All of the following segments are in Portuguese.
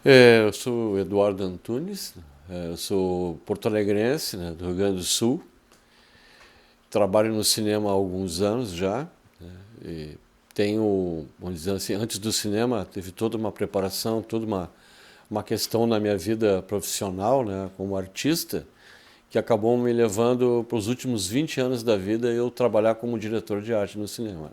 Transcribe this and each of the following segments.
Eu sou Eduardo Antunes, eu sou porto-alegrense, né, do Rio Grande do Sul. Trabalho no cinema há alguns anos já. E tenho, vamos dizer assim, antes do cinema teve toda uma preparação, toda uma questão na minha vida profissional, né, como artista, que acabou me levando para os últimos 20 anos da vida eu trabalhar como diretor de arte no cinema.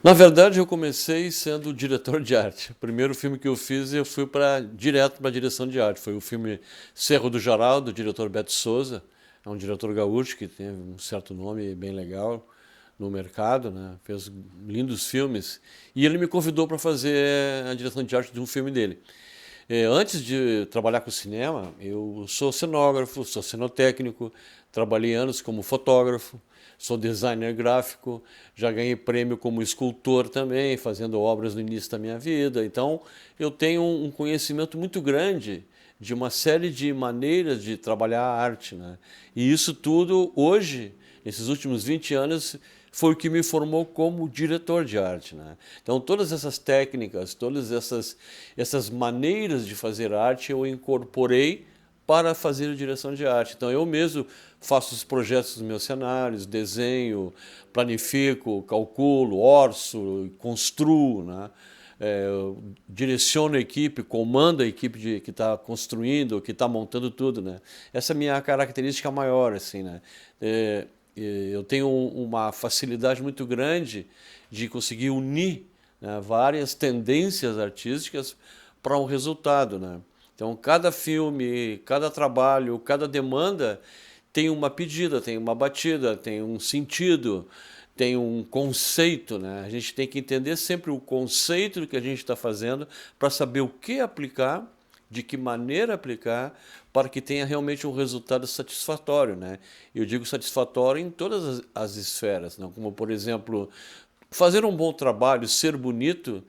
Na verdade, eu comecei sendo diretor de arte. O primeiro filme que eu fiz, eu fui direto para a direção de arte. Foi o filme Cerro do Jaral, do diretor Beto Souza. É um diretor gaúcho que tem um certo nome bem legal no mercado, né? Fez lindos filmes. E ele me convidou para fazer a direção de arte de um filme dele. Antes de trabalhar com cinema, eu sou cenógrafo, sou cenotécnico, trabalhei anos como fotógrafo, sou designer gráfico, já ganhei prêmio como escultor também, fazendo obras no início da minha vida. Então, eu tenho um conhecimento muito grande de uma série de maneiras de trabalhar a arte, né? E isso tudo, hoje, nesses últimos 20 anos, foi o que me formou como diretor de arte, né? Então, todas essas técnicas, todas essas maneiras de fazer arte, eu incorporei para fazer a direção de arte. Então, eu mesmo faço os projetos dos meus cenários, desenho, planifico, calculo, orço, construo, né? Eu direciono a equipe, comando a equipe que está construindo, que está montando tudo, né? Essa é a minha característica maior, assim, né? Eu tenho uma facilidade muito grande de conseguir unir, né, várias tendências artísticas para um resultado, né? Então, cada filme, cada trabalho, cada demanda tem uma pedida, tem uma batida, tem um sentido, tem um conceito, né? A gente tem que entender sempre o conceito do que a gente está fazendo para saber o que aplicar, de que maneira aplicar, para que tenha realmente um resultado satisfatório, né? Eu digo satisfatório em todas as esferas, não? Como, por exemplo, fazer um bom trabalho, ser bonito,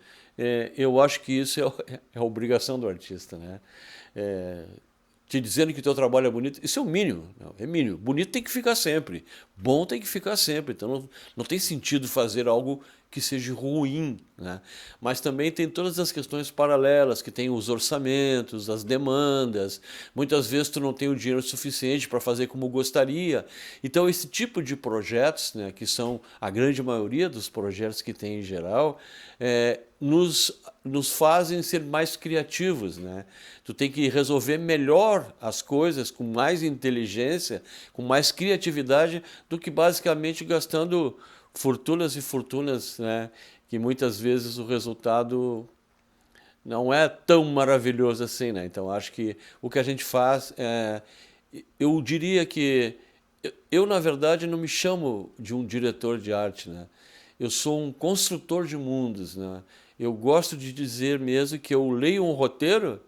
eu acho que isso é a obrigação do artista, né? É, te dizendo que o teu trabalho é bonito, isso é o mínimo, não, é mínimo. Bonito tem que ficar sempre, bom tem que ficar sempre, então não tem sentido fazer algo que seja ruim, né? Mas também tem todas as questões paralelas, que tem os orçamentos, as demandas, muitas vezes tu não tem o dinheiro suficiente para fazer como gostaria, então esse tipo de projetos, né, que são a grande maioria dos projetos que tem em geral, nos fazem ser mais criativos, né? Tu tem que resolver melhor as coisas com mais inteligência, com mais criatividade, do que basicamente gastando fortunas e fortunas, né? Que muitas vezes o resultado não é tão maravilhoso assim, né? Então acho que o que a gente faz eu diria que eu na verdade não me chamo de um diretor de arte, né? Eu sou um construtor de mundos, né? Eu gosto de dizer mesmo que eu leio um roteiro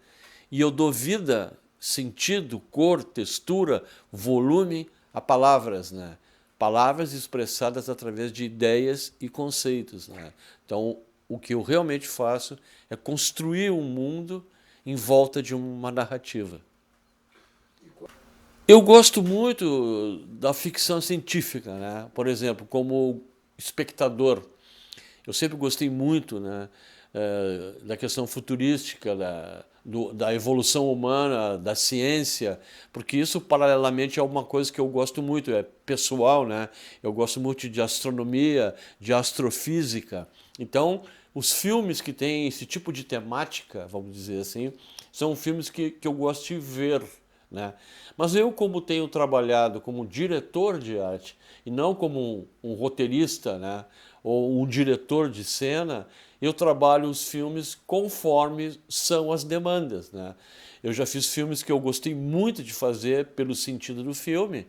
e eu dou vida, sentido, cor, textura, volume a palavras, né? Palavras expressadas através de ideias e conceitos, né? Então, o que eu realmente faço é construir um mundo em volta de uma narrativa. Eu gosto muito da ficção científica, né? Por exemplo, como espectador. Eu sempre gostei muito, né, da questão futurística, da evolução humana, da ciência, porque isso paralelamente é uma coisa que eu gosto muito, é pessoal, né? Eu gosto muito de astronomia, de astrofísica. Então, os filmes que têm esse tipo de temática, vamos dizer assim, são filmes que eu gosto de ver, né? Mas eu, como tenho trabalhado como diretor de arte e não como um roteirista, né, ou um diretor de cena, eu trabalho os filmes conforme são as demandas, né? Eu já fiz filmes que eu gostei muito de fazer pelo sentido do filme,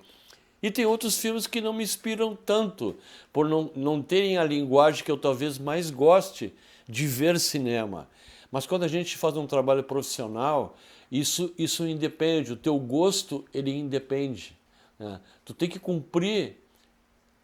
e tem outros filmes que não me inspiram tanto, por não terem a linguagem que eu talvez mais goste de ver cinema. Mas quando a gente faz um trabalho profissional, isso independe, o teu gosto ele independe, né? Tu tem que cumprir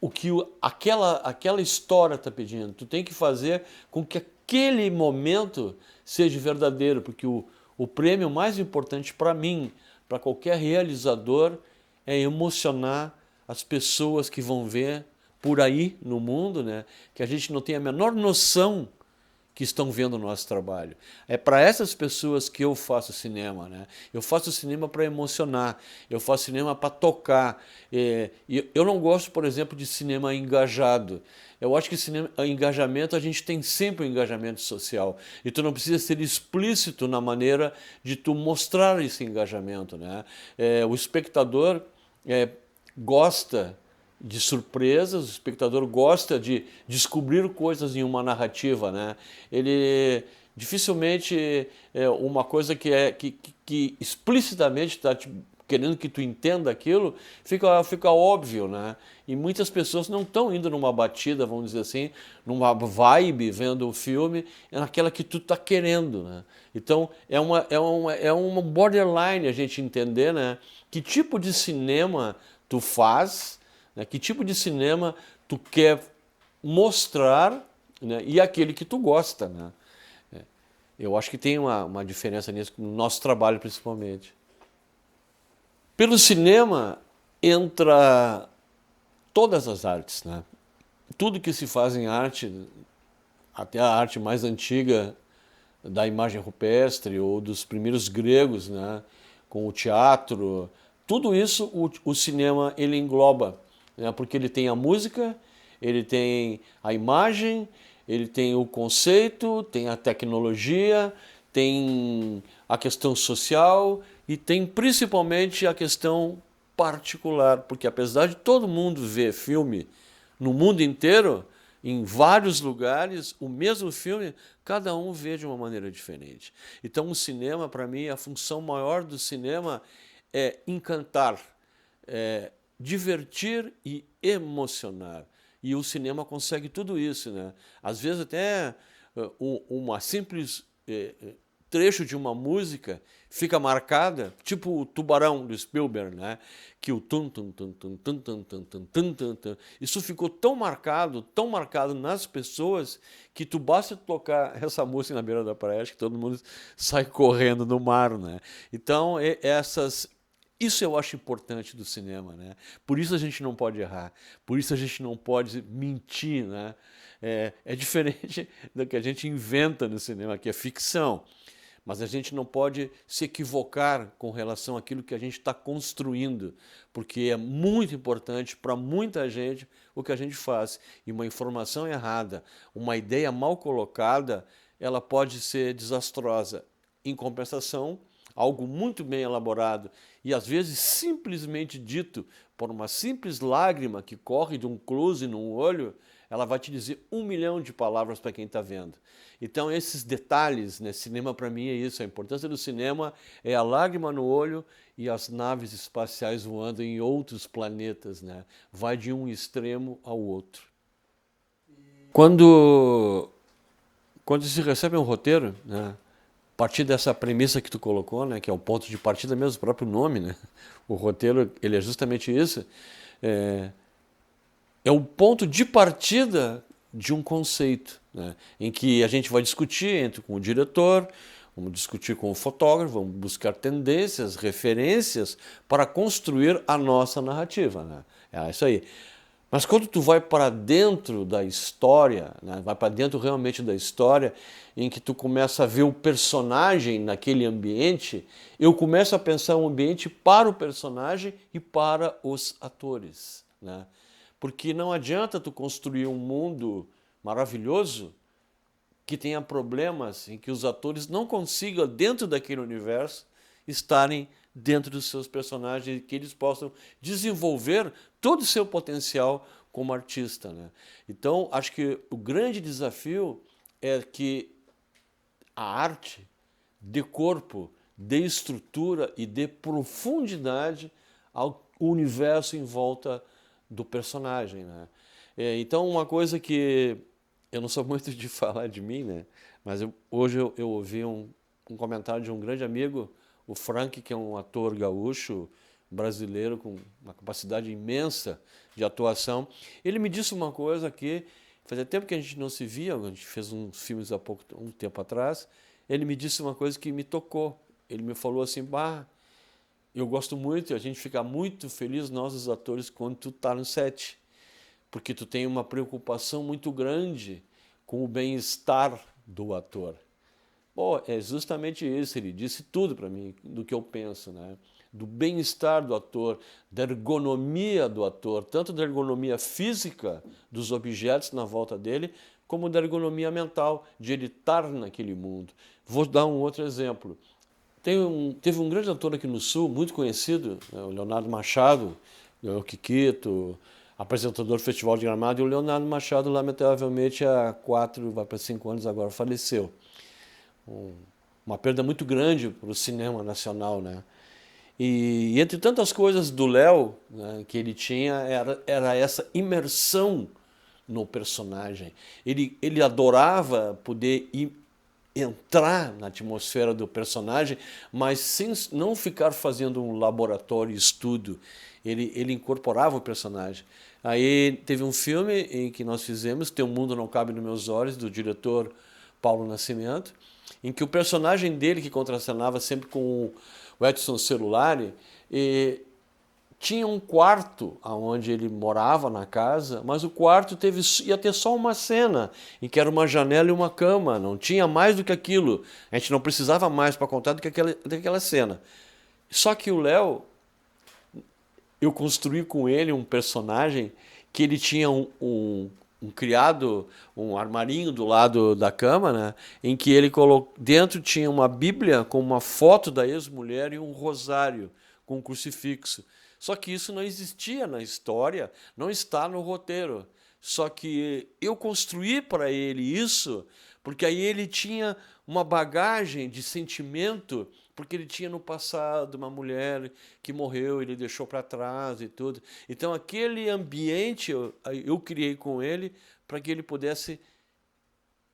o que aquela história está pedindo, tu tem que fazer com que aquele momento seja verdadeiro, porque o prêmio mais importante para mim, para qualquer realizador, é emocionar as pessoas que vão ver por aí no mundo, né? Que a gente não tem a menor noção que estão vendo o nosso trabalho. É para essas pessoas que eu faço cinema, né? Eu faço cinema para emocionar, eu faço cinema para tocar. E eu não gosto, por exemplo, de cinema engajado. Eu acho que cinema, engajamento, a gente tem sempre um engajamento social. E tu não precisa ser explícito na maneira de tu mostrar esse engajamento, né? O espectador gosta de surpresas, o espectador gosta de descobrir coisas em uma narrativa, né? Ele dificilmente uma coisa que explicitamente está querendo que tu entenda aquilo, fica óbvio, né? E muitas pessoas não estão indo numa batida, vamos dizer assim, numa vibe, vendo o filme, naquela que tu está querendo, né? Então, é uma borderline a gente entender, né? Que tipo de cinema tu faz, né? Que tipo de cinema tu quer mostrar, né? E aquele que tu gosta, né? Eu acho que tem uma diferença nisso, no nosso trabalho principalmente. Pelo cinema entra todas as artes, né? Tudo que se faz em arte, até a arte mais antiga da imagem rupestre ou dos primeiros gregos, né? Com o teatro, tudo isso o cinema ele engloba, né? Porque ele tem a música, ele tem a imagem, ele tem o conceito, tem a tecnologia, tem a questão social e tem principalmente a questão particular, porque apesar de todo mundo ver filme no mundo inteiro, em vários lugares, o mesmo filme, cada um vê de uma maneira diferente. Então o cinema, para mim, a função maior do cinema é encantar, divertir e emocionar. E o cinema consegue tudo isso, né? Às vezes até uma simples trecho de uma música fica marcada, tipo o Tubarão do Spielberg, né? Que o tum tum tum tum tum tum tum tum tum tum tum. Isso ficou tão marcado nas pessoas que tu basta tocar essa música na beira da praia, acho que todo mundo sai correndo no mar, né? Então, isso eu acho importante do cinema, né? Por isso a gente não pode errar, por isso a gente não pode mentir, né? É diferente do que a gente inventa no cinema, que é ficção. Mas a gente não pode se equivocar com relação àquilo que a gente está construindo, porque é muito importante para muita gente o que a gente faz. E uma informação errada, uma ideia mal colocada, ela pode ser desastrosa. Em compensação, algo muito bem elaborado e às vezes simplesmente dito por uma simples lágrima que corre de um close num olho, ela vai te dizer 1 milhão de palavras para quem está vendo. Então esses detalhes, né? Cinema para mim é isso, a importância do cinema é a lágrima no olho e as naves espaciais voando em outros planetas, né? Vai de um extremo ao outro. Quando se recebe um roteiro, né? A partir dessa premissa que tu colocou, né, que é o ponto de partida mesmo, o próprio nome, né? O roteiro, ele é justamente isso. É o ponto de partida de um conceito, né, em que a gente vai discutir com o diretor, vamos discutir com o fotógrafo, vamos buscar tendências, referências para construir a nossa narrativa, né? É isso aí. Mas quando tu vai para dentro da história, né, vai para dentro realmente da história, em que tu começa a ver o personagem naquele ambiente, eu começo a pensar um ambiente para o personagem e para os atores, né? Porque não adianta tu construir um mundo maravilhoso que tenha problemas em que os atores não consigam, dentro daquele universo, estarem dentro dos seus personagens e que eles possam desenvolver todo o seu potencial como artista, né? Então, acho que o grande desafio é que a arte dê corpo, dê estrutura e dê profundidade ao universo em volta do personagem, né? Então, uma coisa que eu não sou muito de falar de mim, né? Mas hoje eu ouvi um comentário de um grande amigo, o Frank, que é um ator gaúcho brasileiro com uma capacidade imensa de atuação. Ele me disse uma coisa que fazia tempo que a gente não se via, a gente fez uns filmes há um tempo atrás. Ele me disse uma coisa que me tocou. Ele me falou assim: bah, eu gosto muito, a gente fica muito feliz, nós os atores, quando tu tá no set, porque tu tem uma preocupação muito grande com o bem-estar do ator? Bom, é justamente isso, ele disse tudo para mim, do que eu penso, né? Do bem-estar do ator, da ergonomia do ator, tanto da ergonomia física dos objetos na volta dele, como da ergonomia mental, de ele estar naquele mundo. Vou dar um outro exemplo. Teve um grande ator aqui no Sul, muito conhecido, né, o Leonardo Machado, ganhou o Kikito, apresentador do Festival de Gramado, e o Leonardo Machado, lamentavelmente, há 4, vai para 5 anos agora, faleceu. Uma perda muito grande para o cinema nacional, né? E entre tantas coisas do Léo, né, que ele tinha, era essa imersão no personagem. Ele adorava poder entrar na atmosfera do personagem, mas sem não ficar fazendo um laboratório estudo. Ele incorporava o personagem. Aí teve um filme em que nós fizemos, Teu Mundo Não Cabe nos Meus Olhos, do diretor Paulo Nascimento, em que o personagem dele, que contracenava sempre com o Edson Celulari, tinha um quarto onde ele morava na casa, mas o quarto ia ter só uma cena, em que era uma janela e uma cama, não tinha mais do que aquilo. A gente não precisava mais para contar do que daquela cena. Só que o Léo, eu construí com ele um personagem que ele tinha um criado, um armarinho do lado da cama, né, em que ele dentro tinha uma Bíblia com uma foto da ex-mulher e um rosário com um crucifixo. Só que isso não existia na história, não está no roteiro. Só que eu construí para ele isso, porque aí ele tinha uma bagagem de sentimento, porque ele tinha no passado uma mulher que morreu, ele deixou para trás e tudo. Então aquele ambiente eu criei com ele para que ele pudesse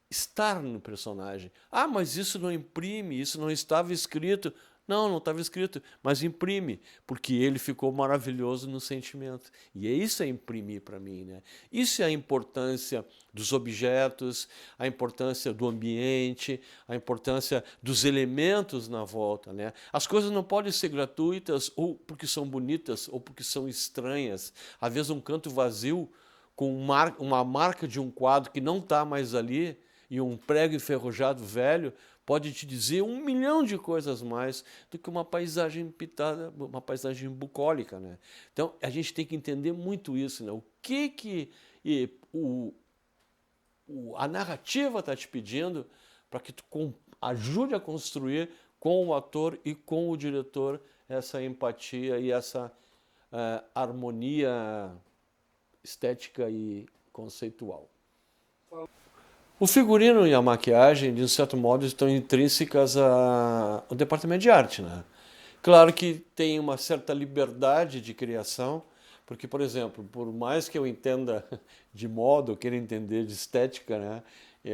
estar no personagem. Ah, mas isso não imprime, isso não estava escrito. Não estava escrito, mas imprime, porque ele ficou maravilhoso no sentimento. E isso é imprimir para mim, né? Isso é a importância dos objetos, a importância do ambiente, a importância dos elementos na volta, né? As coisas não podem ser gratuitas ou porque são bonitas ou porque são estranhas. Às vezes um canto vazio com uma marca de um quadro que não está mais ali e um prego enferrujado velho pode te dizer 1 milhão de coisas mais do que uma paisagem pintada, uma paisagem bucólica, né? Então, a gente tem que entender muito isso, né? O que a narrativa está te pedindo para que tu ajude a construir com o ator e com o diretor essa empatia e essa harmonia estética e conceitual. O figurino e a maquiagem, de um certo modo, estão intrínsecas ao departamento de arte, né? Claro que tem uma certa liberdade de criação, porque, por exemplo, por mais que eu entenda de moda, ou queira entender de estética, né?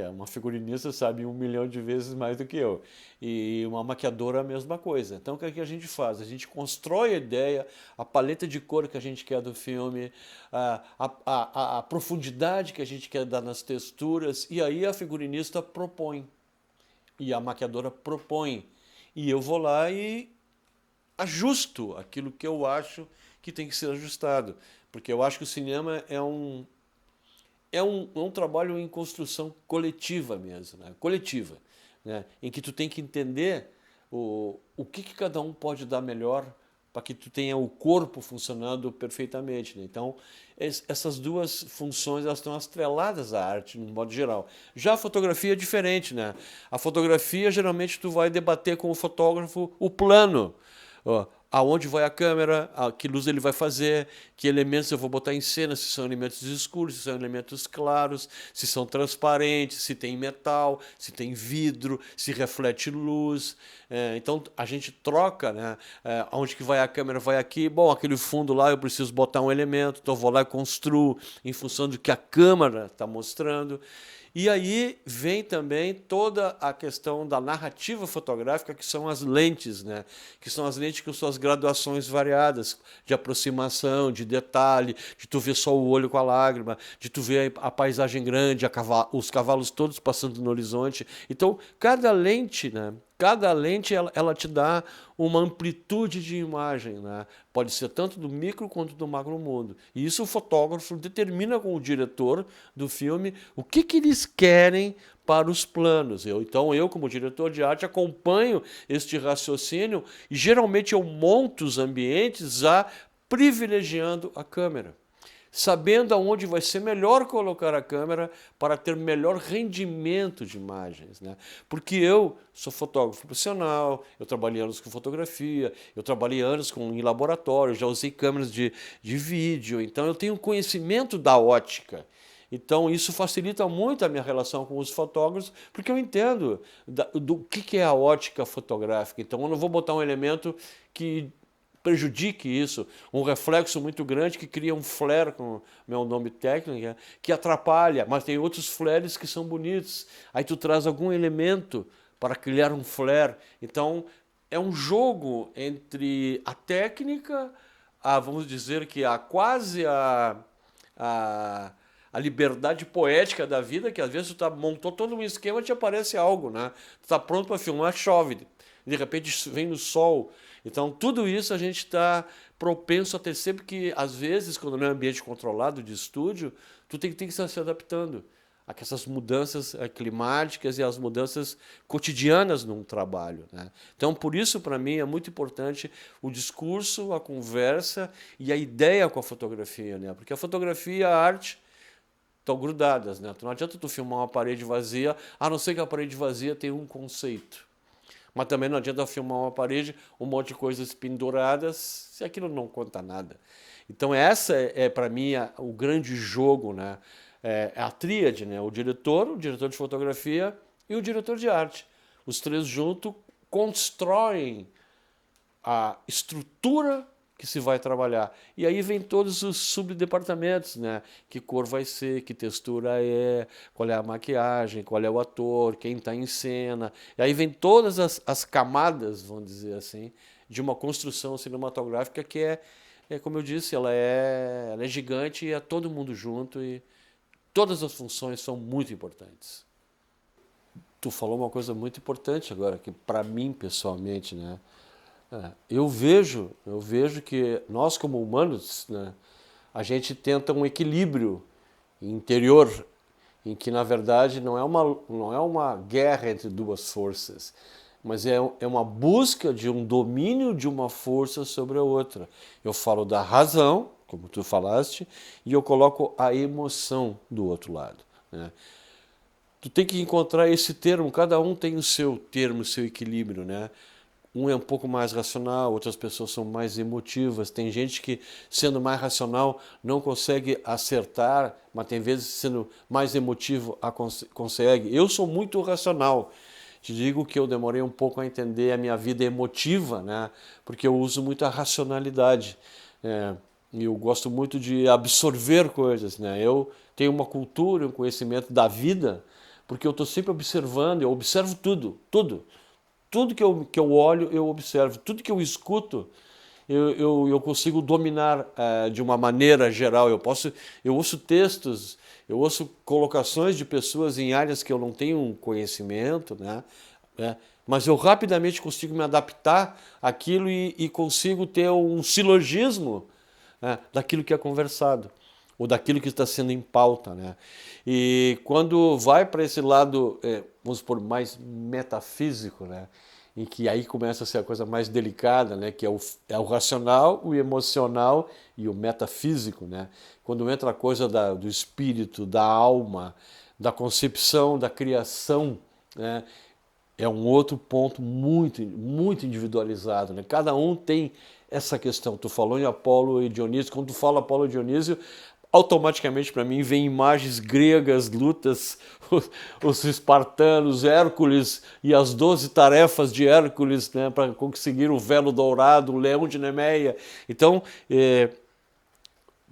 Uma figurinista sabe 1 milhão de vezes mais do que eu. E uma maquiadora a mesma coisa. Então o que é que a gente faz? A gente constrói a ideia, a paleta de cor que a gente quer do filme, a profundidade que a gente quer dar nas texturas, e aí a figurinista propõe. E a maquiadora propõe. E eu vou lá e ajusto aquilo que eu acho que tem que ser ajustado. Porque eu acho que o cinema é um trabalho em construção coletiva mesmo, né? Coletiva, né? Em que tu tem que entender o que cada um pode dar melhor para que tu tenha o corpo funcionando perfeitamente, né? Então, essas duas funções elas estão atreladas à arte, no modo geral. Já a fotografia é diferente, né? A fotografia, geralmente, tu vai debater com o fotógrafo o plano, aonde vai a câmera, que luz ele vai fazer, que elementos eu vou botar em cena, se são elementos escuros, se são elementos claros, se são transparentes, se tem metal, se tem vidro, se reflete luz. Então a gente troca, né? Aonde que vai a câmera, vai aqui. Bom, aquele fundo lá eu preciso botar um elemento, então eu vou lá e construo em função do que a câmera está mostrando. E aí vem também toda a questão da narrativa fotográfica, que são as lentes, né? Que são as lentes com suas graduações variadas, de aproximação, de detalhe, de tu ver só o olho com a lágrima, de tu ver a paisagem grande, os cavalos todos passando no horizonte. Então, cada lente, né, cada lente ela te dá uma amplitude de imagem, né? Pode ser tanto do micro quanto do macro mundo. E isso o fotógrafo determina com o diretor do filme o que eles querem para os planos. Então eu, como diretor de arte, acompanho este raciocínio e geralmente eu monto os ambientes já privilegiando a câmera, sabendo aonde vai ser melhor colocar a câmera para ter melhor rendimento de imagens, né? Porque eu sou fotógrafo profissional, eu trabalhei anos com fotografia, eu trabalhei anos em laboratório, já usei câmeras de vídeo, então eu tenho conhecimento da ótica. Então isso facilita muito a minha relação com os fotógrafos, porque eu entendo do que é a ótica fotográfica. Então eu não vou botar um elemento que prejudique isso, um reflexo muito grande que cria um flare, com meu nome técnico, que atrapalha, mas tem outros flares que são bonitos. Aí tu traz algum elemento para criar um flare. Então é um jogo entre a técnica, vamos dizer que quase a liberdade poética da vida, que às vezes tu montou todo um esquema e te aparece algo, né? Tu está pronto para filmar, chove, de repente vem no sol. Então, tudo isso a gente está propenso a ter sempre que, às vezes, quando não é ambiente controlado de estúdio, tu tem que estar se adaptando a essas mudanças climáticas e as mudanças cotidianas num trabalho, né? Então, por isso, para mim, é muito importante o discurso, a conversa e a ideia com a fotografia, né? Porque a fotografia e a arte estão grudadas, né? Não adianta tu filmar uma parede vazia, a não ser que a parede vazia tenha um conceito. Mas também não adianta filmar uma parede, um monte de coisas penduradas, se aquilo não conta nada. Então essa para mim, o grande jogo, né? É a tríade, né? O diretor de fotografia e o diretor de arte. Os três juntos constroem a estrutura que se vai trabalhar. E aí vem todos os subdepartamentos, né? Que cor vai ser, que textura qual é a maquiagem, qual é o ator, quem está em cena. E aí vem todas as camadas, vamos dizer assim, de uma construção cinematográfica que como eu disse, ela é gigante e é todo mundo junto e todas as funções são muito importantes. Tu falou uma coisa muito importante agora, que para mim, pessoalmente, né? Eu vejo que nós, como humanos, né, a gente tenta um equilíbrio interior, em que, na verdade, não é uma guerra entre duas forças, mas é uma busca de um domínio de uma força sobre a outra. Eu falo da razão, como tu falaste, e eu coloco a emoção do outro lado, né? Tu tem que encontrar esse termo, cada um tem o seu termo, o seu equilíbrio, né? Um é um pouco mais racional, outras pessoas são mais emotivas. Tem gente que, sendo mais racional, não consegue acertar, mas tem vezes, sendo mais emotivo, consegue. Eu sou muito racional. Te digo que eu demorei um pouco a entender a minha vida emotiva, né? Porque eu uso muito a racionalidade. Eu gosto muito de absorver coisas, né? Eu tenho uma cultura, um conhecimento da vida, porque eu estou sempre observando, eu observo tudo, tudo. Tudo que eu olho, eu observo. Tudo que eu escuto, eu consigo dominar de uma maneira geral. Eu ouço textos, eu ouço colocações de pessoas em áreas que eu não tenho conhecimento, né? Mas eu rapidamente consigo me adaptar àquilo e consigo ter um silogismo, né, daquilo que é conversado, ou daquilo que está sendo em pauta, né? E quando vai para esse lado, vamos supor, mais metafísico, né? Em que aí começa a ser a coisa mais delicada, né? Que é o racional, o emocional e o metafísico, né? Quando entra a coisa do espírito, da alma, da concepção, da criação, né? É um outro ponto muito, muito individualizado, né? Cada um tem essa questão. Tu falou em Apolo e Dionísio. Quando tu fala Apolo e Dionísio, automaticamente para mim vem imagens gregas, lutas, os espartanos, Hércules e as 12 tarefas de Hércules, né, para conseguir o velo dourado, o leão de Nemeia. Então,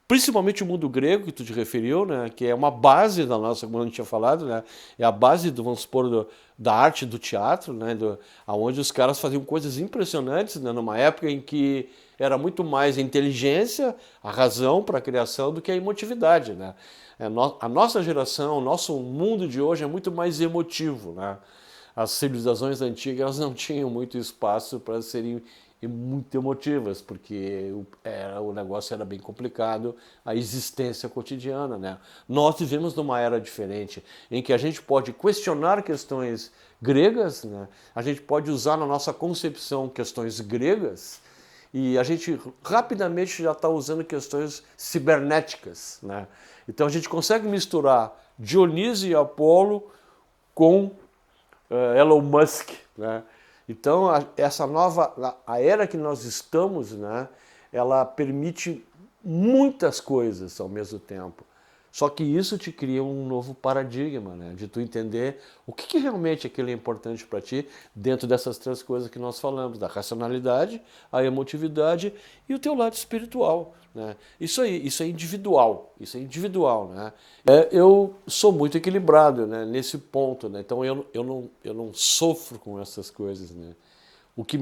principalmente o mundo grego, que tu te referiu, né, que é uma base da nossa, como a gente tinha falado, né, é a base, vamos supor, da arte do teatro, né, onde os caras faziam coisas impressionantes, né, numa época em que era muito mais a inteligência, a razão para a criação do que a emotividade, né? A nossa geração, o nosso mundo de hoje é muito mais emotivo, né? as civilizações antigas elas não tinham muito espaço para serem muito emotivas, porque o negócio era bem complicado, a existência cotidiana, né? Nós vivemos numa era diferente, em que a gente pode questionar questões gregas, né? A gente pode usar na nossa concepção questões gregas, e a gente rapidamente já está usando questões cibernéticas, né? Então a gente consegue misturar Dionísio e Apolo com Elon Musk, né? Então essa nova a era que nós estamos, né? Ela permite muitas coisas ao mesmo tempo. Só que isso te cria um novo paradigma, né? De tu entender o que realmente aquilo é importante para ti dentro dessas três coisas que nós falamos, da racionalidade, a emotividade e o teu lado espiritual, né? Isso aí, isso é individual, né? Eu sou muito equilibrado, né, nesse ponto, né? Então eu não sofro com essas coisas, né? O que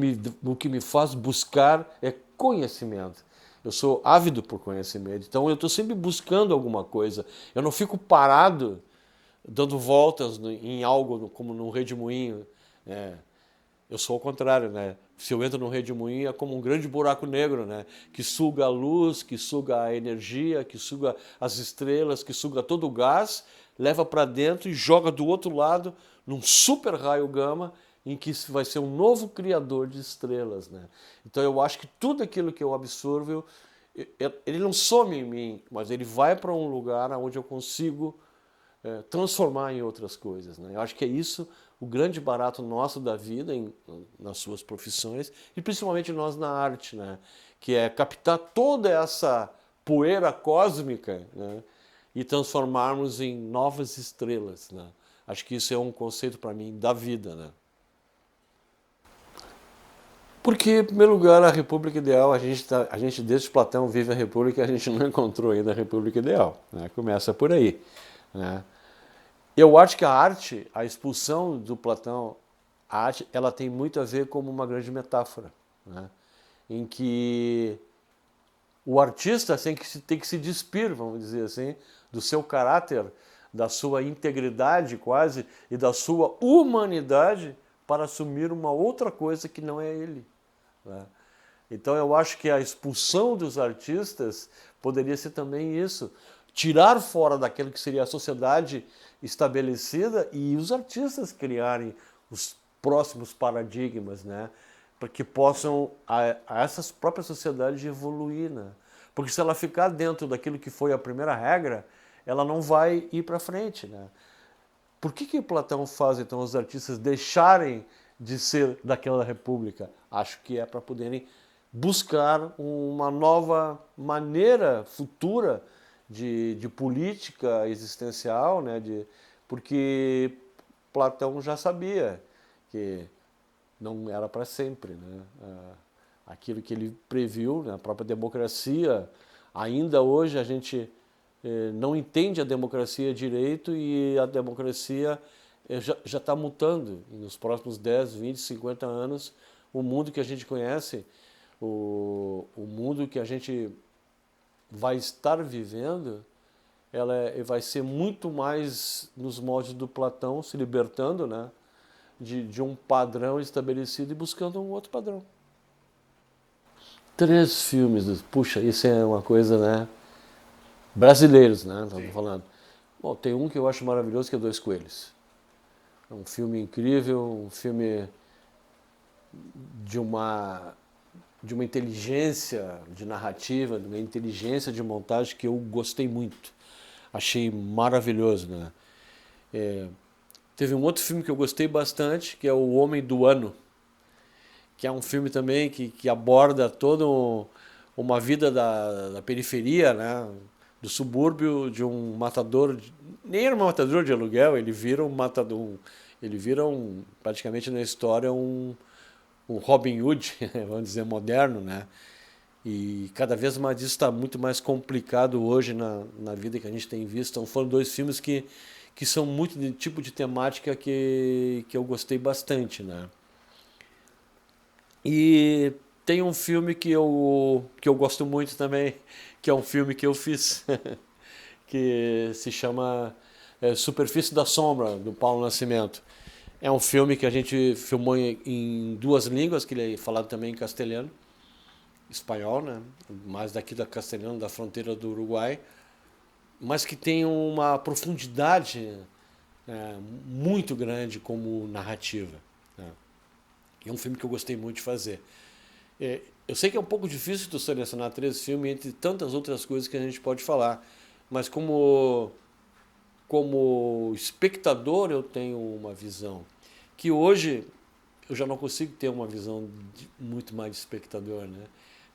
me faz buscar é conhecimento. Eu sou ávido por conhecimento, então eu estou sempre buscando alguma coisa. Eu não fico parado, dando voltas em algo como num redemoinho. Né? Eu sou ao contrário, né? Se eu entro num redemoinho é como um grande buraco negro, né? Que suga a luz, que suga a energia, que suga as estrelas, que suga todo o gás, leva para dentro e joga do outro lado num super raio gama em que vai ser um novo criador de estrelas, né? Então eu acho que tudo aquilo que eu absorvo, ele não some em mim, mas ele vai para um lugar onde eu consigo transformar em outras coisas, né? Eu acho que é isso o grande barato nosso da vida, nas suas profissões, e principalmente nós na arte, né? Que é captar toda essa poeira cósmica, né? E transformarmos em novas estrelas, né? Acho que isso é um conceito para mim da vida, né? Porque, em primeiro lugar, a República Ideal, a gente desde Platão vive a República e a gente não encontrou ainda a República Ideal, né? Começa por aí, né? Eu acho que a arte, a expulsão do Platão, a arte, ela tem muito a ver como uma grande metáfora, né? Em que o artista tem que se despir, vamos dizer assim, do seu caráter, da sua integridade quase e da sua humanidade para assumir uma outra coisa que não é ele, né? Então eu acho que a expulsão dos artistas poderia ser também isso, tirar fora daquilo que seria a sociedade estabelecida e os artistas criarem os próximos paradigmas, né? Para que possam a essas próprias sociedades evoluir, né? Porque se ela ficar dentro daquilo que foi a primeira regra, ela não vai ir para frente, né? Por que Platão faz então os artistas deixarem de ser daquela república? Acho que é para poderem buscar uma nova maneira futura de política existencial, né? Porque Platão já sabia que não era para sempre, né? Aquilo que ele previu, né? A própria democracia, ainda hoje a gente não entende a democracia direito e a democracia já está mutando. E nos próximos 10, 20, 50 anos, o mundo que a gente conhece, o mundo que a gente vai estar vivendo, vai ser muito mais nos moldes do Platão, se libertando, né, de um padrão estabelecido e buscando um outro padrão. 3 filmes, puxa, isso é uma coisa, né? Brasileiros, né? Estamos falando. Bom, tem um que eu acho maravilhoso, que é Dois Coelhos. É um filme incrível, um filme de uma inteligência de narrativa, de uma inteligência de montagem que eu gostei muito. Achei maravilhoso, né? Teve um outro filme que eu gostei bastante, que é O Homem do Ano, que é um filme também que aborda toda uma vida da periferia, né? Do subúrbio, de um matador, nem era um matador de aluguel, ele vira um matador, ele vira praticamente na história um Robin Hood, vamos dizer, moderno, né? E cada vez mais isso está muito mais complicado hoje na vida que a gente tem visto. Então foram 2 filmes que são muito de tipo de temática que eu gostei bastante, né? E tem um filme que eu gosto muito também, que é um filme que eu fiz, que se chama Superfície da Sombra, do Paulo Nascimento. É um filme que a gente filmou em duas línguas, que ele é falado também em castelhano, espanhol, né? Mais daqui da castelhano, da fronteira do Uruguai, mas que tem uma profundidade muito grande como narrativa, né? É um filme que eu gostei muito de fazer. Eu sei que é um pouco difícil tu selecionar 3 filmes entre tantas outras coisas que a gente pode falar, mas como espectador eu tenho uma visão que hoje eu já não consigo ter uma visão muito mais de espectador, né?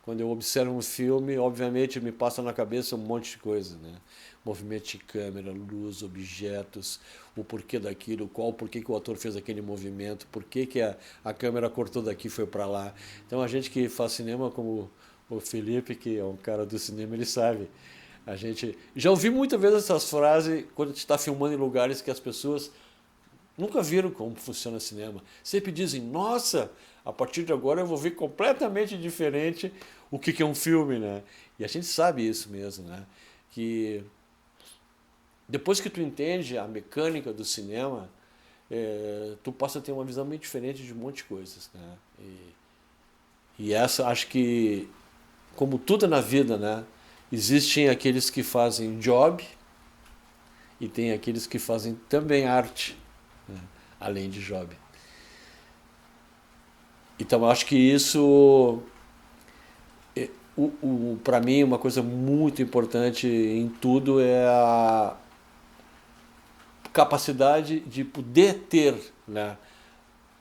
Quando eu observo um filme, obviamente me passa na cabeça um monte de coisa, né? Movimento de câmera, luz, objetos, o porquê daquilo, porquê que o ator fez aquele movimento, porquê que a câmera cortou daqui e foi para lá. Então a gente que faz cinema, como o Felipe, que é um cara do cinema, ele sabe. A gente já ouvi muitas vezes essas frases quando a gente está filmando em lugares que as pessoas nunca viram como funciona cinema. Sempre dizem, nossa, a partir de agora eu vou ver completamente diferente o que é um filme, né? E a gente sabe isso mesmo, né? Que depois que tu entende a mecânica do cinema, tu passa a ter uma visão meio diferente de um monte de coisas, né? E essa, acho que, como tudo na vida, né? Existem aqueles que fazem job e tem aqueles que fazem também arte, né? Além de job. Então, acho que isso, para mim, uma coisa muito importante em tudo é a capacidade de poder ter, né,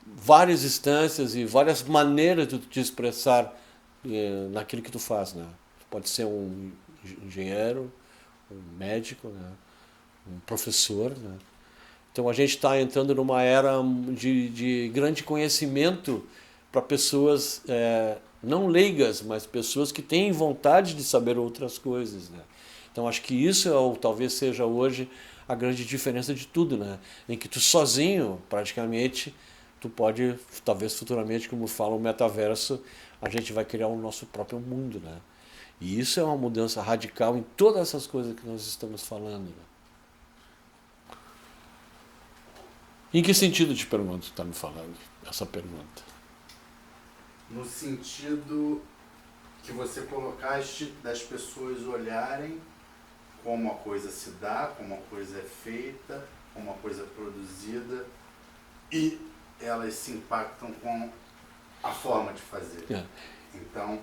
várias instâncias e várias maneiras de te expressar naquilo que tu faz, né? Pode ser um engenheiro, um médico, né, um professor, né? Então a gente está entrando numa era de grande conhecimento para pessoas não leigas, mas pessoas que têm vontade de saber outras coisas, né? Então acho que isso talvez seja hoje a grande diferença de tudo, né? Em que tu sozinho, praticamente, tu pode, talvez futuramente, como fala o metaverso, a gente vai criar o nosso próprio mundo, né? E isso é uma mudança radical em todas essas coisas que nós estamos falando, né? Em que sentido de pergunta tu está me falando essa pergunta? No sentido que você colocaste das pessoas olharem como a coisa se dá, como a coisa é feita, como a coisa é produzida, e elas se impactam com a forma de fazer. Então,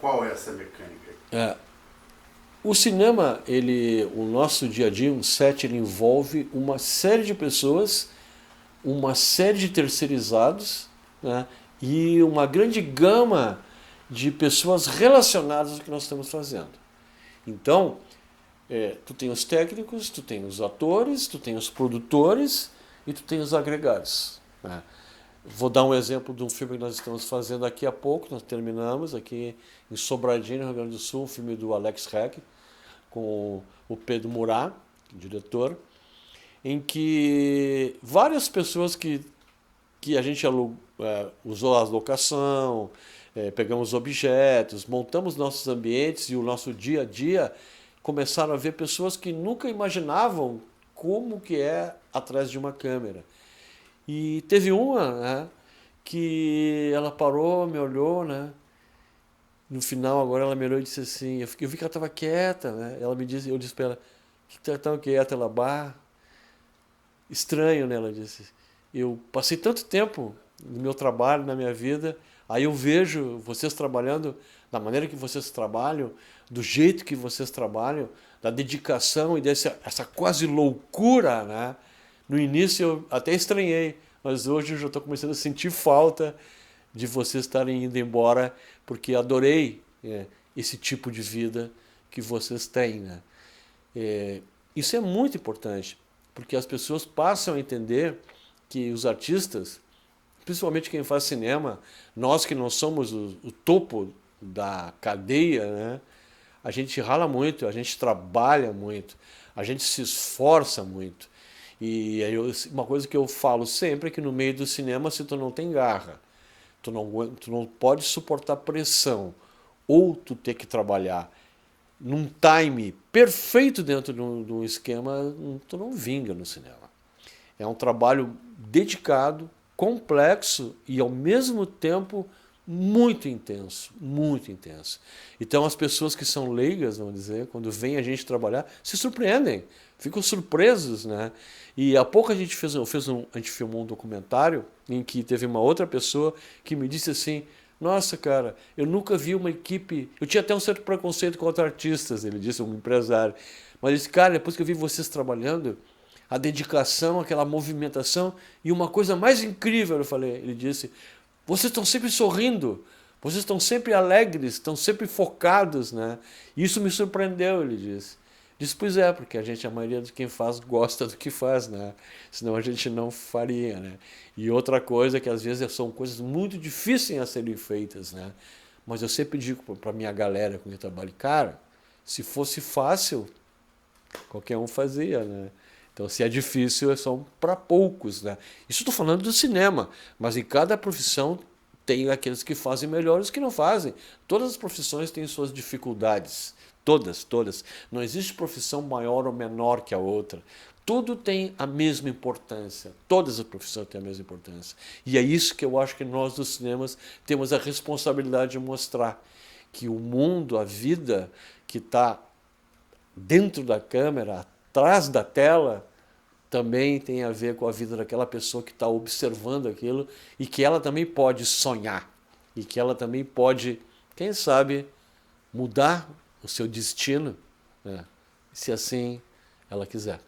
qual é essa mecânica? O cinema, o nosso dia a dia, um set, ele envolve uma série de pessoas, uma série de terceirizados, né, e uma grande gama de pessoas relacionadas ao que nós estamos fazendo. Então, tu tem os técnicos, tu tem os atores, tu tem os produtores e tu tem os agregados, né? Vou dar um exemplo de um filme que nós estamos fazendo daqui a pouco, nós terminamos aqui em Sobradinho, no Rio Grande do Sul, um filme do Alex Reg, com o Pedro Murat, diretor, em que várias pessoas que a gente usou a locação, pegamos objetos, montamos nossos ambientes e o nosso dia a dia, começaram a ver pessoas que nunca imaginavam como que é atrás de uma câmera. E teve uma, né, que ela parou, me olhou, né? No final, agora ela me olhou e disse assim, eu vi que ela estava quieta, né? Ela me disse, eu disse para ela, que tá tão quieta? Ela, estranho, né? Ela disse. Eu passei tanto tempo no meu trabalho, na minha vida, aí eu vejo vocês trabalhando da maneira que vocês trabalham, do jeito que vocês trabalham, da dedicação e essa quase loucura, né? No início eu até estranhei, mas hoje eu já estou começando a sentir falta de vocês estarem indo embora, porque adorei esse tipo de vida que vocês têm, né? Isso é muito importante, porque as pessoas passam a entender que os artistas, principalmente quem faz cinema, nós que não somos o topo da cadeia, né? A gente rala muito, a gente trabalha muito, a gente se esforça muito. E aí uma coisa que eu falo sempre é que no meio do cinema, se tu não tem garra, tu não pode suportar pressão, ou tu ter que trabalhar num time perfeito dentro de um esquema, tu não vinga no cinema. É um trabalho dedicado, complexo e, ao mesmo tempo, muito intenso, muito intenso. Então, as pessoas que são leigas, vamos dizer, quando vêm a gente trabalhar, se surpreendem, ficam surpresos, né? E há pouco a gente a gente filmou um documentário em que teve uma outra pessoa que me disse assim: nossa, cara, eu nunca vi uma equipe. Eu tinha até um certo preconceito contra artistas, ele disse, um empresário. Mas ele disse, cara, depois que eu vi vocês trabalhando, a dedicação, aquela movimentação, e uma coisa mais incrível, eu falei, ele disse, vocês estão sempre sorrindo, vocês estão sempre alegres, estão sempre focados, né? Isso me surpreendeu, ele disse. Disse, pois é, porque a maioria de quem faz gosta do que faz, né? Senão a gente não faria, né? E outra coisa que às vezes são coisas muito difíceis a serem feitas, né? Mas eu sempre digo para minha galera com quem eu trabalho, cara, se fosse fácil, qualquer um fazia, né? Então, se é difícil, é só para poucos, né? Isso estou falando do cinema, mas em cada profissão tem aqueles que fazem melhor e os que não fazem. Todas as profissões têm suas dificuldades. Todas, todas. Não existe profissão maior ou menor que a outra. Tudo tem a mesma importância. Todas as profissões têm a mesma importância. E é isso que eu acho que nós dos cinemas temos a responsabilidade de mostrar. Que o mundo, a vida que está dentro da câmera, atrás da tela, também tem a ver com a vida daquela pessoa que está observando aquilo e que ela também pode sonhar e que ela também pode, quem sabe, mudar o seu destino, né, se assim ela quiser.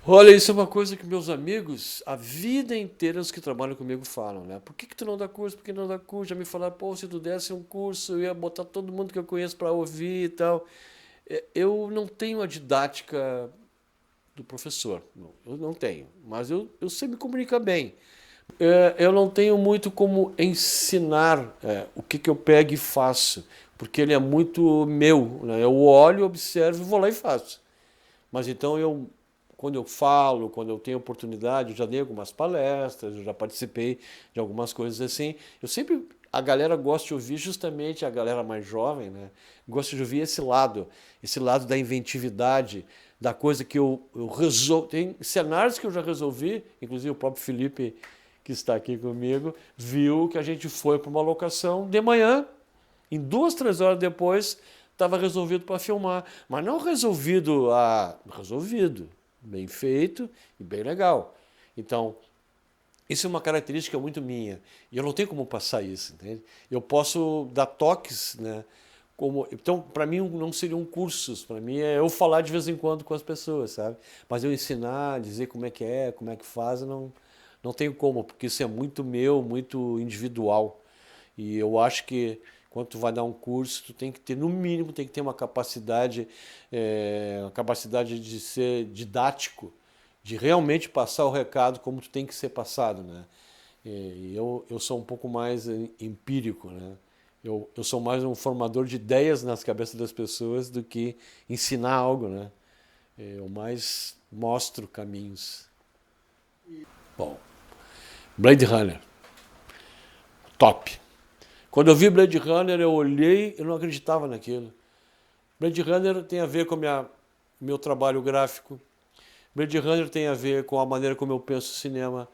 Olha, isso é uma coisa que meus amigos, a vida inteira, os que trabalham comigo falam, né? Por que tu não dá curso? Por que não dá curso? Já me falaram, pô, se tu desse um curso, eu ia botar todo mundo que eu conheço para ouvir e tal. Eu não tenho a didática do professor, não, eu não tenho, mas eu sei me comunicar bem. Eu não tenho muito como ensinar o que eu pego e faço, porque ele é muito meu, né? Eu olho, observo, vou lá e faço. Mas então quando eu falo, quando eu tenho oportunidade, eu já dei algumas palestras, eu já participei de algumas coisas assim. A galera gosta de ouvir justamente a galera mais jovem, né? Gosta de ouvir esse lado da inventividade, da coisa que eu resolvo. Tem cenários que eu já resolvi, inclusive o próprio Felipe, que está aqui comigo, viu que a gente foi para uma locação de manhã, em 2, 3 horas depois, estava resolvido para filmar. Mas não resolvido, bem feito e bem legal. Então, isso é uma característica muito minha. E eu não tenho como passar isso, entende? Eu posso dar toques, né? Então, para mim, não seriam cursos. Para mim, é eu falar de vez em quando com as pessoas, sabe? Mas eu ensinar, dizer como é que faz, não tenho como, porque isso é muito meu, muito individual. E eu acho que quando tu vai dar um curso, tu tem que ter, no mínimo, tem que ter uma capacidade de ser didático, de realmente passar o recado como tu tem que ser passado, né? E eu sou um pouco mais empírico, né? Eu sou mais um formador de ideias nas cabeças das pessoas do que ensinar algo, né? Eu mais mostro caminhos. Bom, Blade Runner, top. Quando eu vi Blade Runner, eu olhei, eu não acreditava naquilo. Blade Runner tem a ver com meu trabalho gráfico. Blade Runner tem a ver com a maneira como eu penso cinema.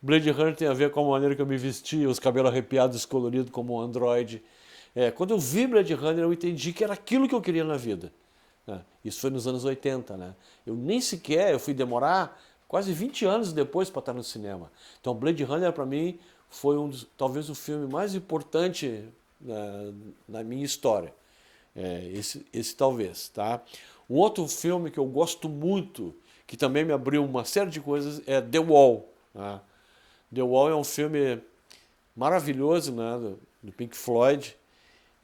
Blade Runner tem a ver com a maneira que eu me vestia, os cabelos arrepiados, coloridos como um androide. Quando eu vi Blade Runner, eu entendi que era aquilo que eu queria na vida. Isso foi nos anos 80, né? Eu fui demorar quase 20 anos depois para estar no cinema. Então Blade Runner, para mim, foi talvez o filme mais importante na minha história. Esse talvez, tá? Um outro filme que eu gosto muito, que também me abriu uma série de coisas, é The Wall. Tá? The Wall é um filme maravilhoso, né, do Pink Floyd,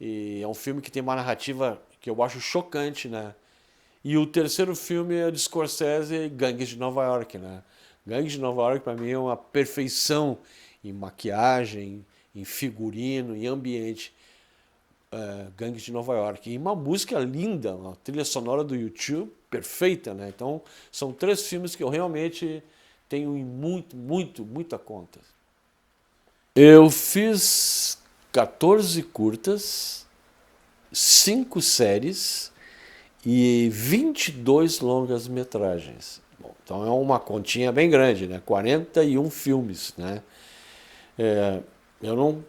e é um filme que tem uma narrativa que eu acho chocante, né? E o terceiro filme é de Scorsese, Gangues de Nova York, né? Gangues de Nova York, para mim, é uma perfeição em maquiagem, em figurino, em ambiente. Gangues de Nova York. E uma música linda, uma trilha sonora do YouTube, perfeita, né? Então, são 3 filmes que eu realmente tenho em muita conta. Eu fiz 14 curtas, 5 séries e 22 longas-metragens. Bom, então é uma continha bem grande, né? 41 filmes, né? É, eu não,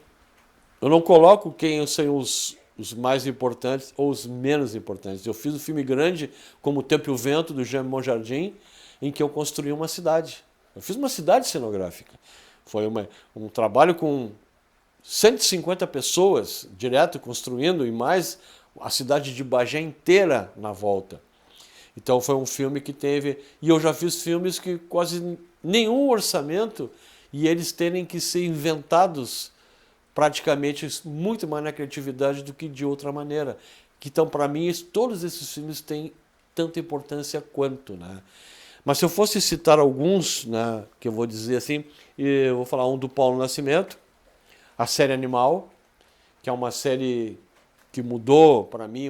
eu não coloco quem são os mais importantes ou os menos importantes. Eu fiz um filme grande como O Tempo e o Vento, do Jean Monjardim, em que eu construí uma cidade. Eu fiz uma cidade cenográfica. Foi um trabalho com 150 pessoas direto construindo e mais a cidade de Bagé inteira na volta. Então foi um filme que teve... E eu já fiz filmes que quase nenhum orçamento e eles terem que ser inventados praticamente muito mais na criatividade do que de outra maneira. Então, para mim, todos esses filmes têm tanta importância quanto, né? Mas se eu fosse citar alguns, né, que eu vou dizer assim, eu vou falar um do Paulo Nascimento, a série Animal, que é uma série que mudou para mim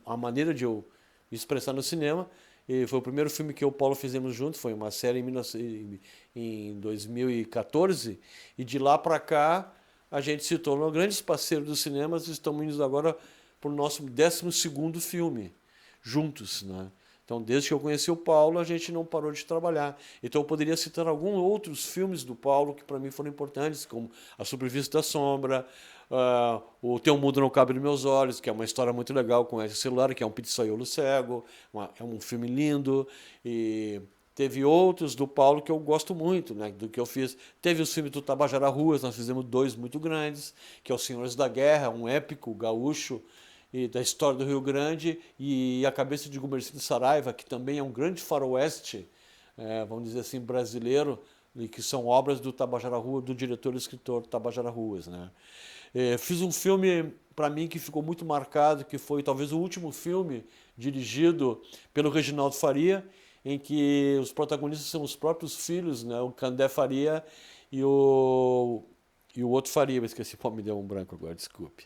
a maneira de eu me expressar no cinema. E foi o primeiro filme que eu e o Paulo fizemos juntos, foi uma série em 2014, e de lá para cá a gente se tornou grandes parceiros dos cinemas e estamos indo agora para o nosso 12º filme, juntos, né? Então, desde que eu conheci o Paulo, a gente não parou de trabalhar. Então, eu poderia citar alguns outros filmes do Paulo que para mim foram importantes, como A Superfície da Sombra, O Teu Mundo Não Cabe nos Meus Olhos, que é uma história muito legal com esse celular, que é um pizzaiolo cego, é um filme lindo. E teve outros do Paulo que eu gosto muito, né, do que eu fiz. Teve os filmes do Tabajara Ruas, nós fizemos 2 muito grandes, que é Os Senhores da Guerra, um épico gaúcho, e da história do Rio Grande, e A Cabeça de Gumercindo Saraiva, que também é um grande faroeste, vamos dizer assim, brasileiro, e que são obras do Tabajara Rua, do diretor e escritor Tabajara Ruas, né? Fiz um filme, para mim, que ficou muito marcado, que foi talvez o último filme dirigido pelo Reginaldo Faria, em que os protagonistas são os próprios filhos, né? O Candé Faria e o outro Faria, mas esqueci, me deu um branco agora, desculpe.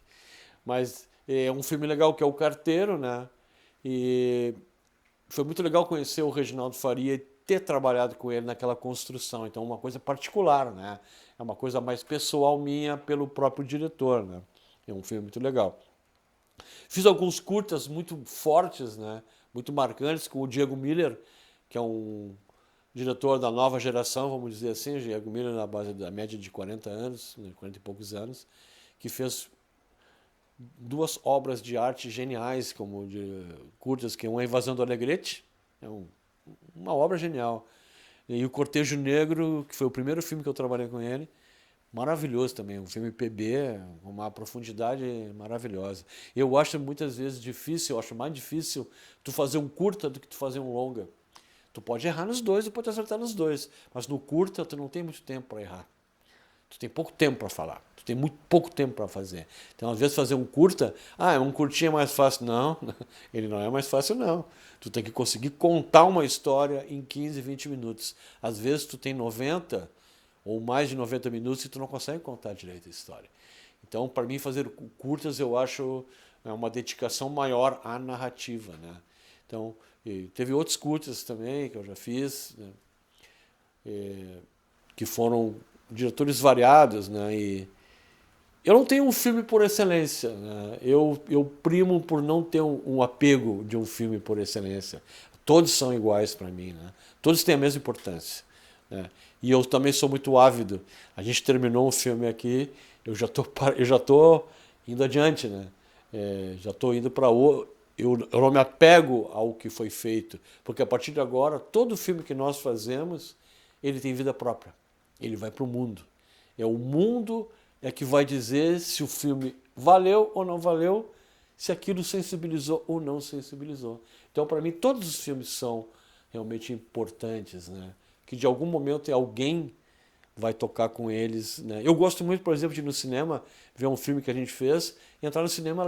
Mas é um filme legal que é O Carteiro, né? E foi muito legal conhecer o Reginaldo Faria e ter trabalhado com ele naquela construção. Então, uma coisa particular, né? É uma coisa mais pessoal minha pelo próprio diretor, né? É um filme muito legal. Fiz alguns curtas muito fortes, né? Muito marcantes, com o Diego Miller, que é um diretor da nova geração, vamos dizer assim. O Diego Miller na base da média de 40 anos, 40 e poucos anos, que fez 2 obras de arte geniais, como de curtas, que é uma Invasão do Alegrete, é uma obra genial. E o Cortejo Negro, que foi o primeiro filme que eu trabalhei com ele, maravilhoso também, um filme PB, uma profundidade maravilhosa. Eu acho muitas vezes difícil, eu acho mais difícil tu fazer um curta do que tu fazer um longa. Tu pode errar nos dois e pode acertar nos dois, mas no curta tu não tem muito tempo para errar. Tu tem pouco tempo para falar, tu tem muito pouco tempo para fazer. Então, às vezes, fazer um curta, um curtinho é mais fácil. Não, ele não é mais fácil, não. Tu tem que conseguir contar uma história em 15, 20 minutos. Às vezes, tu tem 90 ou mais de 90 minutos e tu não consegue contar direito a história. Então, para mim, fazer curtas, eu acho uma dedicação maior à narrativa, né? Então, teve outros curtas também que eu já fiz, né? Que foram diretores variados, né? E eu não tenho um filme por excelência, né? Eu primo por não ter um apego de um filme por excelência. Todos são iguais para mim, né? Todos têm a mesma importância, né? E eu também sou muito ávido. A gente terminou um filme aqui, eu já tô indo adiante, né? Já estou indo para o... Eu não me apego ao que foi feito, porque a partir de agora, todo filme que nós fazemos, ele tem vida própria. Ele vai para o mundo. O mundo que vai dizer se o filme valeu ou não valeu, se aquilo sensibilizou ou não sensibilizou. Então, para mim, todos os filmes são realmente importantes, né? Que de algum momento alguém vai tocar com eles, né? Eu gosto muito, por exemplo, de ir no cinema, ver um filme que a gente fez, e entrar no cinema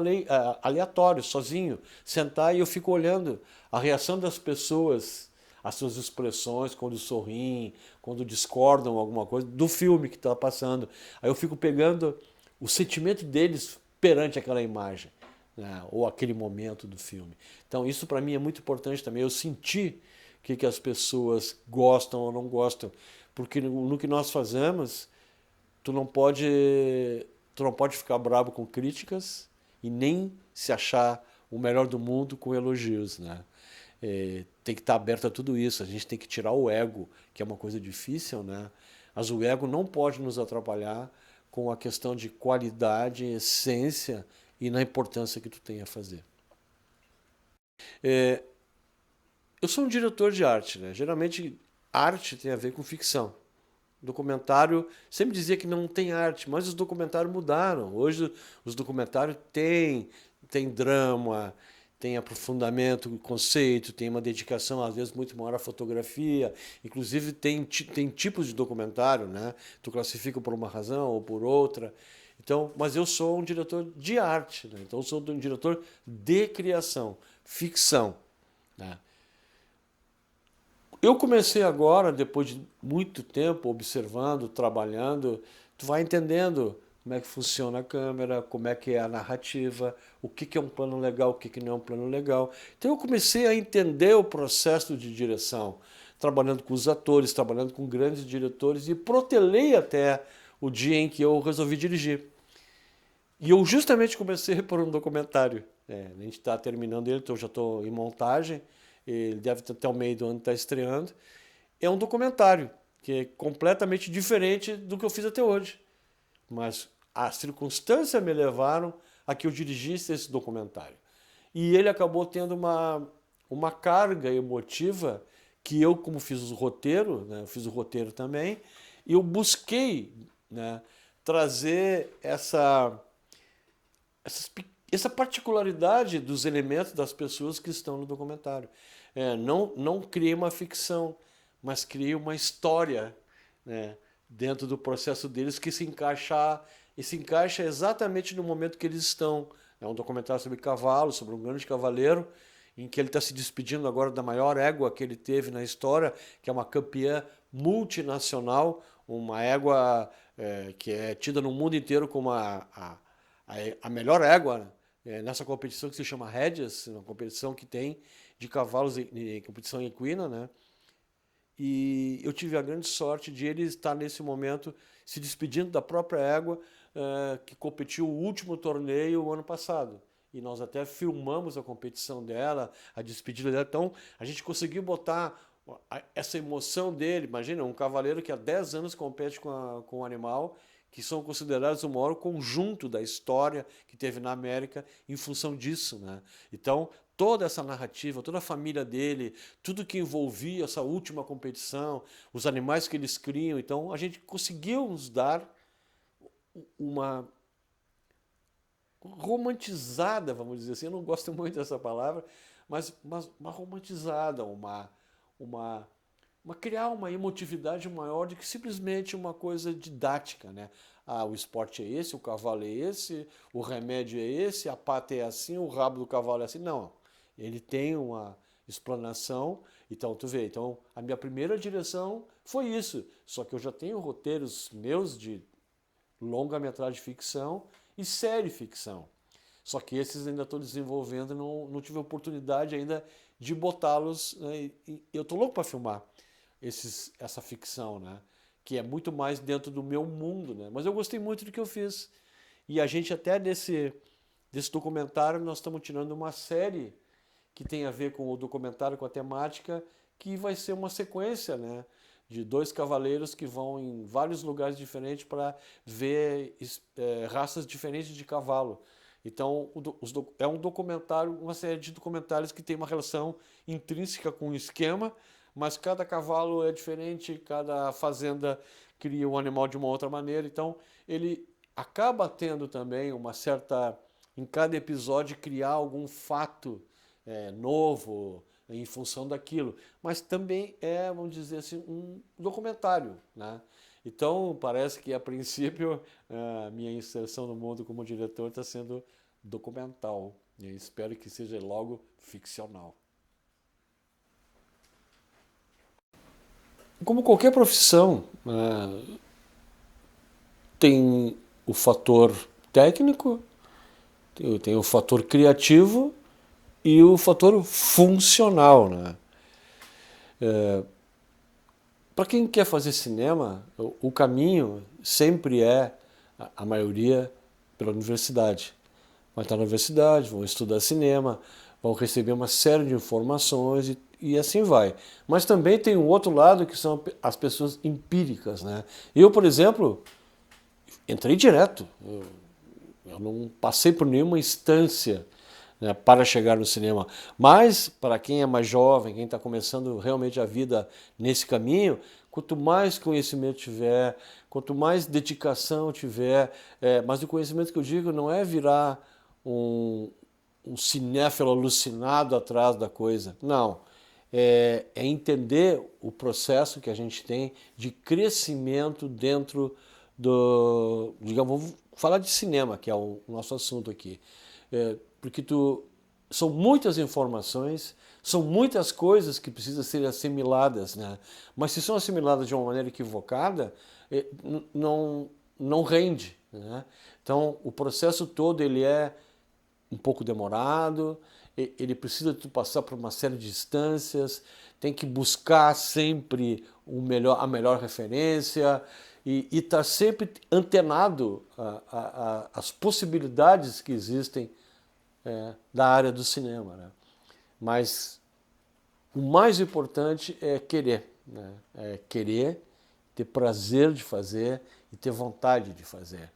aleatório, sozinho, sentar e eu fico olhando a reação das pessoas, as suas expressões, quando sorriem, quando discordam alguma coisa, do filme que está passando. Aí eu fico pegando o sentimento deles perante aquela imagem, né? Ou aquele momento do filme. Então isso para mim é muito importante também, eu sentir o que as pessoas gostam ou não gostam. Porque no que nós fazemos, tu não pode ficar bravo com críticas e nem se achar o melhor do mundo com elogios, né? tem que estar aberto a tudo isso. A gente tem que tirar o ego, que é uma coisa difícil, né? Mas o ego não pode nos atrapalhar com a questão de qualidade, essência e na importância que tu tem a fazer. Eu sou um diretor de arte, né? Geralmente arte tem a ver com ficção. Documentário sempre dizia que não tem arte, mas os documentários mudaram. Hoje os documentários têm drama, tem aprofundamento, conceito, tem uma dedicação às vezes muito maior à fotografia. Inclusive tem tipos de documentário, né? Tu classifica por uma razão ou por outra. Então, mas eu sou um diretor de arte, né? Então eu sou um diretor de criação, ficção, né? Eu comecei agora, depois de muito tempo observando, trabalhando, tu vai entendendo como é que funciona a câmera, como é que é a narrativa, o que é um plano legal, o que não é um plano legal. Então eu comecei a entender o processo de direção, trabalhando com os atores, trabalhando com grandes diretores e protelei até o dia em que eu resolvi dirigir. E eu justamente comecei por um documentário. A gente está terminando ele, então eu já estou em montagem. Ele deve até o meio do ano estar estreando. É um documentário que é completamente diferente do que eu fiz até hoje. Mas as circunstâncias me levaram a que eu dirigisse esse documentário. E ele acabou tendo uma carga emotiva que eu, como fiz o roteiro, né, eu fiz o roteiro também, e eu busquei, né, trazer essa particularidade dos elementos das pessoas que estão no documentário. Não criei uma ficção, mas criei uma história, né, dentro do processo deles que se encaixa exatamente no momento que eles estão. É um documentário sobre cavalo, sobre um grande cavaleiro, em que ele está se despedindo agora da maior égua que ele teve na história, que é uma campeã multinacional, uma égua que é tida no mundo inteiro como a melhor égua, nessa competição que se chama Rédeas, uma competição que tem de cavalos, competição equina, né? E eu tive a grande sorte de ele estar nesse momento se despedindo da própria égua que competiu o último torneio o ano passado. E nós até filmamos a competição dela, a despedida dela. Então a gente conseguiu botar essa emoção dele. Imagina, um cavaleiro que há 10 anos compete com o animal, que são considerados o maior conjunto da história que teve na América em função disso, né? Então, toda essa narrativa, toda a família dele, tudo que envolvia essa última competição, os animais que eles criam, então a gente conseguiu nos dar uma romantizada, vamos dizer assim, eu não gosto muito dessa palavra, mas uma romantizada, criar uma emotividade maior do que simplesmente uma coisa didática, né? O esporte é esse, o cavalo é esse, o remédio é esse, a pata é assim, o rabo do cavalo é assim. Não, ele tem uma explanação. Então, tu vê, então a minha primeira direção foi isso. Só que eu já tenho roteiros meus de longa-metragem de ficção e série ficção. Só que esses ainda estou desenvolvendo, não tive oportunidade ainda de botá-los, né? Eu estou louco para filmar essa ficção, né? Que é muito mais dentro do meu mundo, né? Mas eu gostei muito do que eu fiz. E a gente até desse documentário nós estamos tirando uma série que tem a ver com o documentário, com a temática, que vai ser uma sequência, né? De 2 cavaleiros que vão em vários lugares diferentes para ver raças diferentes de cavalo. Então, é um documentário, uma série de documentários que tem uma relação intrínseca com o esquema, mas cada cavalo é diferente, cada fazenda cria um animal de uma outra maneira. Então, ele acaba tendo também uma certa, em cada episódio, criar algum fato novo em função daquilo. Mas também vamos dizer assim, um documentário, né? Então, parece que, a princípio, a minha inserção no mundo como diretor está sendo documental. E espero que seja logo ficcional. Como qualquer profissão, tem o fator técnico, tem o fator criativo e o fator funcional, né? Para quem quer fazer cinema, o caminho sempre a maioria, pela universidade. Vai estar na universidade, vão estudar cinema, vão receber uma série de informações e assim vai. Mas também tem um outro lado que são as pessoas empíricas, né? Eu, por exemplo, entrei direto. Eu não passei por nenhuma instância, né, para chegar no cinema. Mas, para quem é mais jovem, quem está começando realmente a vida nesse caminho, quanto mais conhecimento tiver, quanto mais dedicação tiver, mas o conhecimento que eu digo não é virar um cinéfilo alucinado atrás da coisa. Não. É entender o processo que a gente tem de crescimento dentro do... Digamos, vamos falar de cinema, que é o nosso assunto aqui. Porque são muitas informações, são muitas coisas que precisam ser assimiladas, né? Mas se são assimiladas de uma maneira equivocada, não rende, né? Então, o processo todo ele é um pouco demorado, ele precisa passar por uma série de instâncias, tem que buscar sempre a melhor referência e estar sempre antenado às possibilidades que existem da área do cinema, né? Mas o mais importante é querer, né? É querer, ter prazer de fazer e ter vontade de fazer.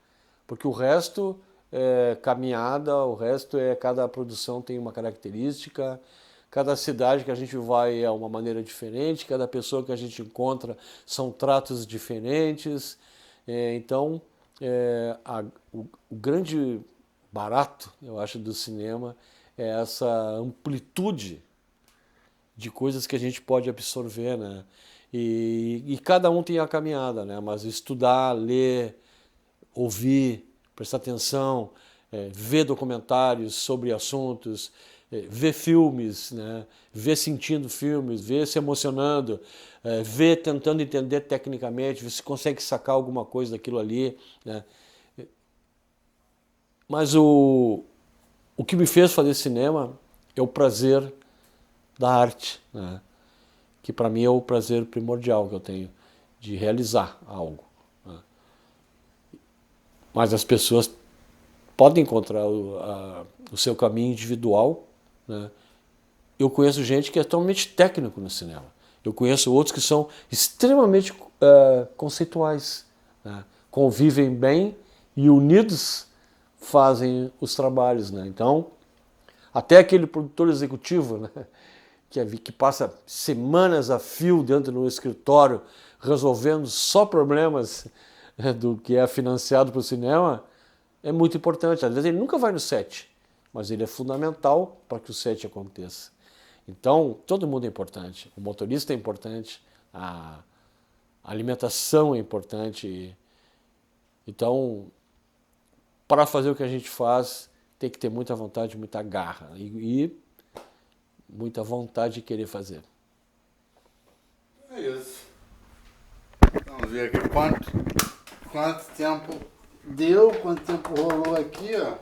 Porque o resto é caminhada, o resto cada produção tem uma característica, cada cidade que a gente vai é uma maneira diferente, cada pessoa que a gente encontra são tratos diferentes. Então, o grande barato, eu acho, do cinema é essa amplitude de coisas que a gente pode absorver, né? E cada um tem a caminhada, né? Mas estudar, ler, ouvir, prestar atenção, ver documentários sobre assuntos, ver filmes, né? Ver sentindo filmes, ver se emocionando, ver tentando entender tecnicamente, ver se consegue sacar alguma coisa daquilo ali, né? Mas o que me fez fazer cinema é o prazer da arte, né? Que para mim é o prazer primordial que eu tenho de realizar algo, né? Mas as pessoas podem encontrar o seu caminho individual, né? Eu conheço gente que é totalmente técnico no cinema. Eu conheço outros que são extremamente conceituais, né? Convivem bem e unidos fazem os trabalhos, né? Então, até aquele produtor executivo, né, que passa semanas a fio dentro do escritório resolvendo só problemas do que é financiado para o cinema, é muito importante. Às vezes ele nunca vai no set, mas ele é fundamental para que o set aconteça. Então, todo mundo é importante. O motorista é importante, a alimentação é importante. Então, para fazer o que a gente faz, tem que ter muita vontade, muita garra e muita vontade de querer fazer. É isso. Vamos ver aqui quanto tempo deu, quanto tempo rolou aqui, ó.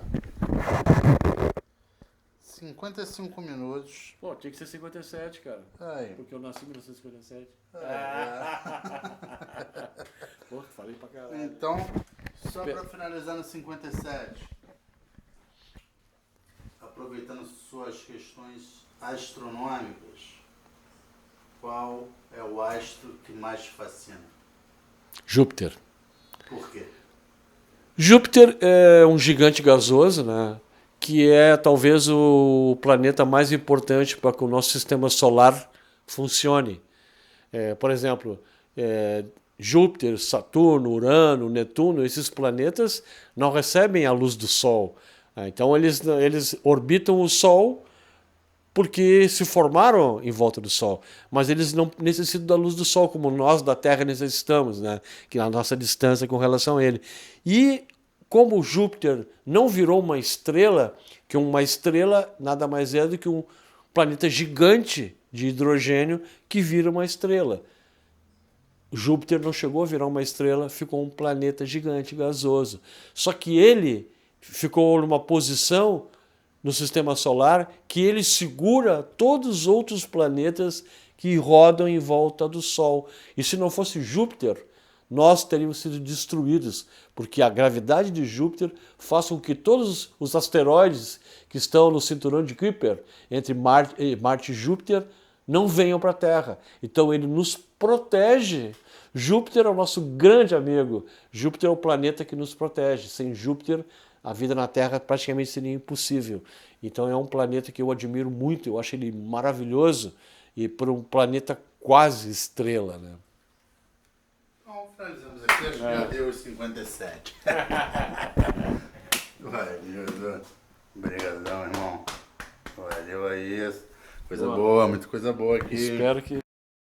55 minutos. Pô, tinha que ser 57, cara. Aí. Porque eu nasci em 1957. Pô, falei pra caralho. Então, só para finalizar no 57, aproveitando suas questões astronômicas, qual é o astro que mais te fascina? Júpiter. Por quê? Júpiter é um gigante gasoso, né, que é talvez o planeta mais importante para que o nosso sistema solar funcione. Por exemplo, Júpiter, Saturno, Urano, Netuno, esses planetas não recebem a luz do Sol. Então eles orbitam o Sol porque se formaram em volta do Sol, mas eles não necessitam da luz do Sol como nós da Terra necessitamos, né? Que é a nossa distância com relação a ele. E como Júpiter não virou uma estrela, que uma estrela nada mais é do que um planeta gigante de hidrogênio que vira uma estrela. Júpiter não chegou a virar uma estrela, ficou um planeta gigante, gasoso. Só que ele ficou numa posição no sistema solar que ele segura todos os outros planetas que rodam em volta do Sol. E se não fosse Júpiter, nós teríamos sido destruídos, porque a gravidade de Júpiter faz com que todos os asteroides que estão no cinturão de Kuiper, entre Marte e Júpiter, não venham para a Terra. Então ele nos protege. Júpiter é o nosso grande amigo. Júpiter é o planeta que nos protege. Sem Júpiter, a vida na Terra praticamente seria impossível. Então é um planeta que eu admiro muito, eu acho ele maravilhoso, e por um planeta quase estrela, né? Então, finalizamos aqui, acho que já deu os 57. Valeu, obrigadão, irmão. Valeu aí. Coisa boa, muita coisa boa aqui. Espero que